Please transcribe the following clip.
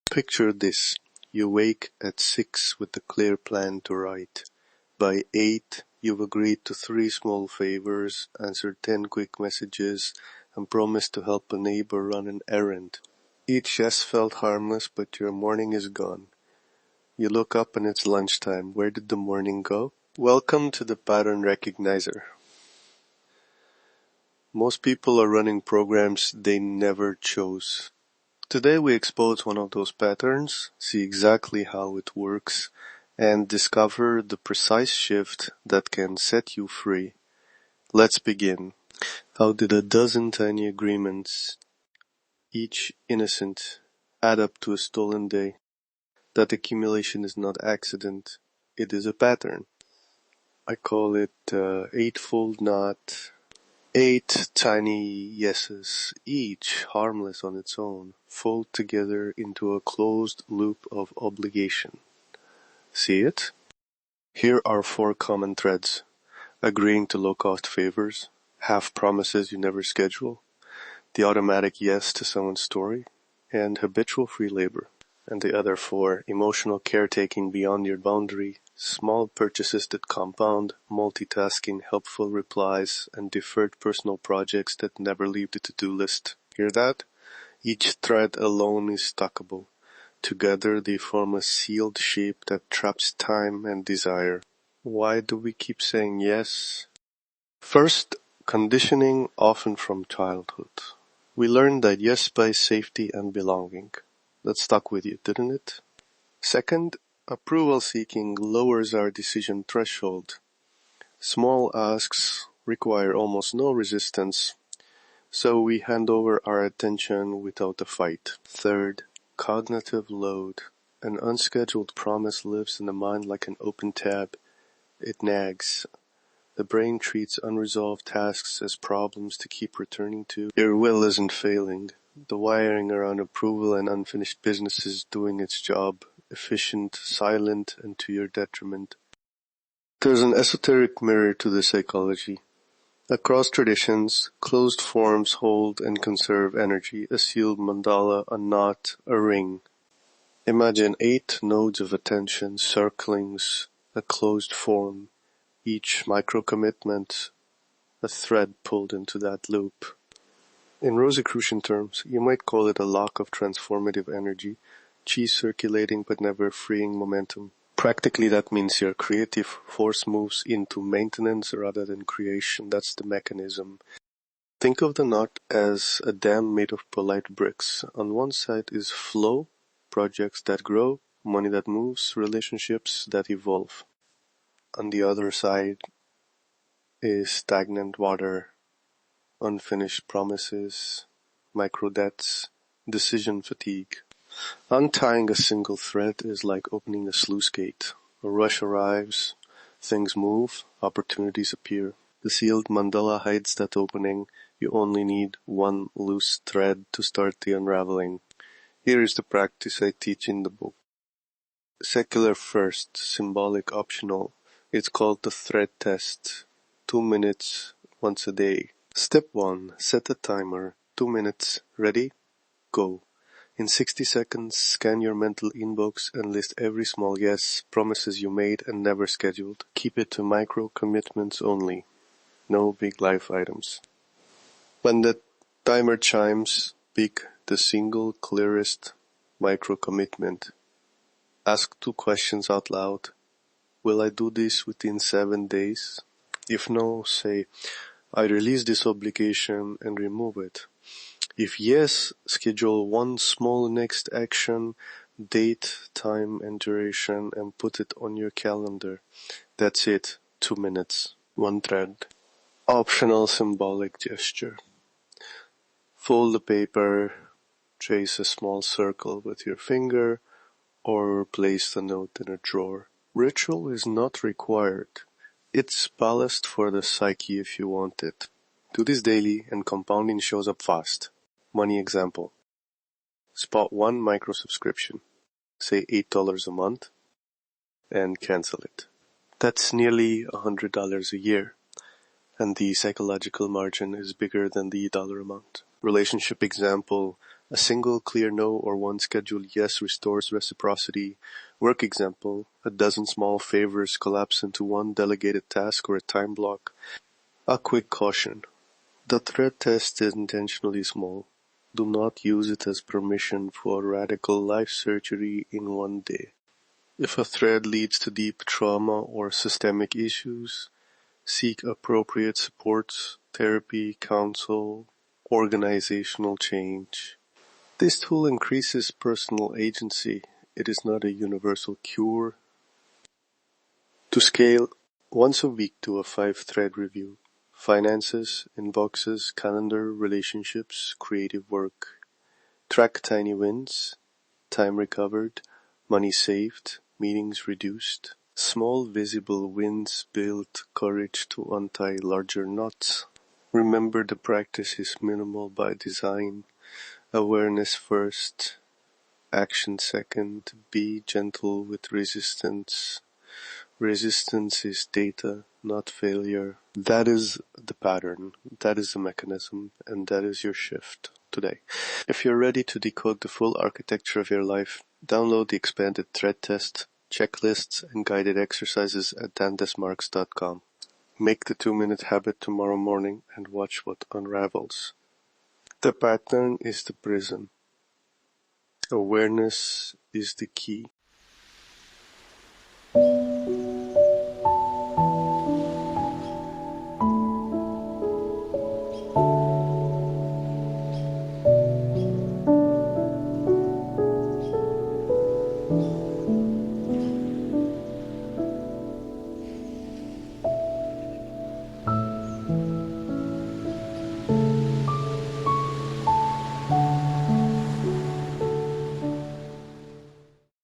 Picture this: you wake at 6 with a clear plan to write. By 8, you've agreed to 3 small favors, answered 10 quick messages, and promised to help a neighbor run an errand. Each yes felt harmless, but your morning is gone. You look up and it's lunchtime. Where did the morning go? Welcome to the Pattern Recognizer. Most people are running programs they never chose. Today we expose one of those patterns, see exactly how it works, and discover the precise shift that can set you free. Let's begin. How did a dozen tiny agreements, each innocent, add up to a stolen day? That accumulation is not accident, it is a pattern. I call it eightfold knot. 8 tiny yeses, each harmless on its own, fold together into a closed loop of obligation. See it? Here are 4 common threads: agreeing to low-cost favors, half promises you never schedule, the automatic yes to someone's story, and habitual free labor. And the other 4, emotional caretaking beyond your boundary, small purchases that compound, multitasking, helpful replies, and deferred personal projects that never leave the to-do list. Hear that? Each thread alone is stackable. Together they form a sealed shape that traps time and desire. Why do we keep saying yes? First, conditioning, often from childhood. We learned that yes buys safety and belonging. That stuck with you, didn't it? Second, approval seeking lowers our decision threshold. Small asks require almost no resistance, so we hand over our attention without a fight. Third, cognitive load. An unscheduled promise lives in the mind like an open tab. It nags. The brain treats unresolved tasks as problems to keep returning to. Your will isn't failing. The wiring around approval and unfinished business is doing its job, efficient, silent, and to your detriment. There's an esoteric mirror to this psychology. Across traditions, closed forms hold and conserve energy, a sealed mandala, a knot, a ring. Imagine 8 nodes of attention circling a closed form, each micro-commitment a thread pulled into that loop. In Rosicrucian terms, you might call it a lock of transformative energy, chi circulating but never freeing momentum. Practically that means your creative force moves into maintenance rather than creation. That's the mechanism. Think of the knot as a dam made of polite bricks. On one side is flow, projects that grow, money that moves, relationships that evolve. On the other side is stagnant water, unfinished promises, micro-debts, decision fatigue. Untying a single thread is like opening a sluice gate. A rush arrives, things move, opportunities appear. The sealed mandala hides that opening. You only need one loose thread to start the unraveling. Here is the practice I teach in the book. Secular first, symbolic optional. It's called the thread test. 2 minutes, once a day. Step 1. Set a timer. 2 minutes. Ready? Go. In 60 seconds, scan your mental inbox and list every small yes, promises you made and never scheduled. Keep it to micro commitments only. No big life items. When the timer chimes, pick the single clearest micro commitment. Ask 2 questions out loud. Will I do this within 7 days? If no, say, I release this obligation and remove it. If yes, schedule one small next action, date, time, and duration, and put it on your calendar. That's it. 2 minutes. 1 thread. Optional symbolic gesture. Fold the paper, trace a small circle with your finger, or place the note in a drawer. Ritual is not required. It's ballast for the psyche if you want it. Do this daily and compounding shows up fast. Money example. Spot one micro subscription, say $8 a month, and cancel it. That's nearly $100 a year, and the psychological margin is bigger than the dollar amount. Relationship example, a single clear no or one scheduled yes restores reciprocity. Work example, a dozen small favors collapse into one delegated task or a time block. A quick caution. The thread test is intentionally small. Do not use it as permission for radical life surgery in one day. If a thread leads to deep trauma or systemic issues, seek appropriate supports, therapy, counsel, organizational change. This tool increases personal agency. It is not a universal cure. To scale, once a week do a 5-thread review. Finances, inboxes, calendar, relationships, creative work. Track tiny wins, time recovered, money saved, meetings reduced. Small visible wins build courage to untie larger knots. Remember, the practice is minimal by design. Awareness first, action second. Be gentle with resistance. Resistance is data, not failure. That is the pattern, that is the mechanism, and that is your shift today. If you're ready to decode the full architecture of your life, download the expanded thread test, checklists, and guided exercises at Desmarques.com. Make the 2-minute habit tomorrow morning and watch what unravels. The pattern is the prison. Awareness is the key.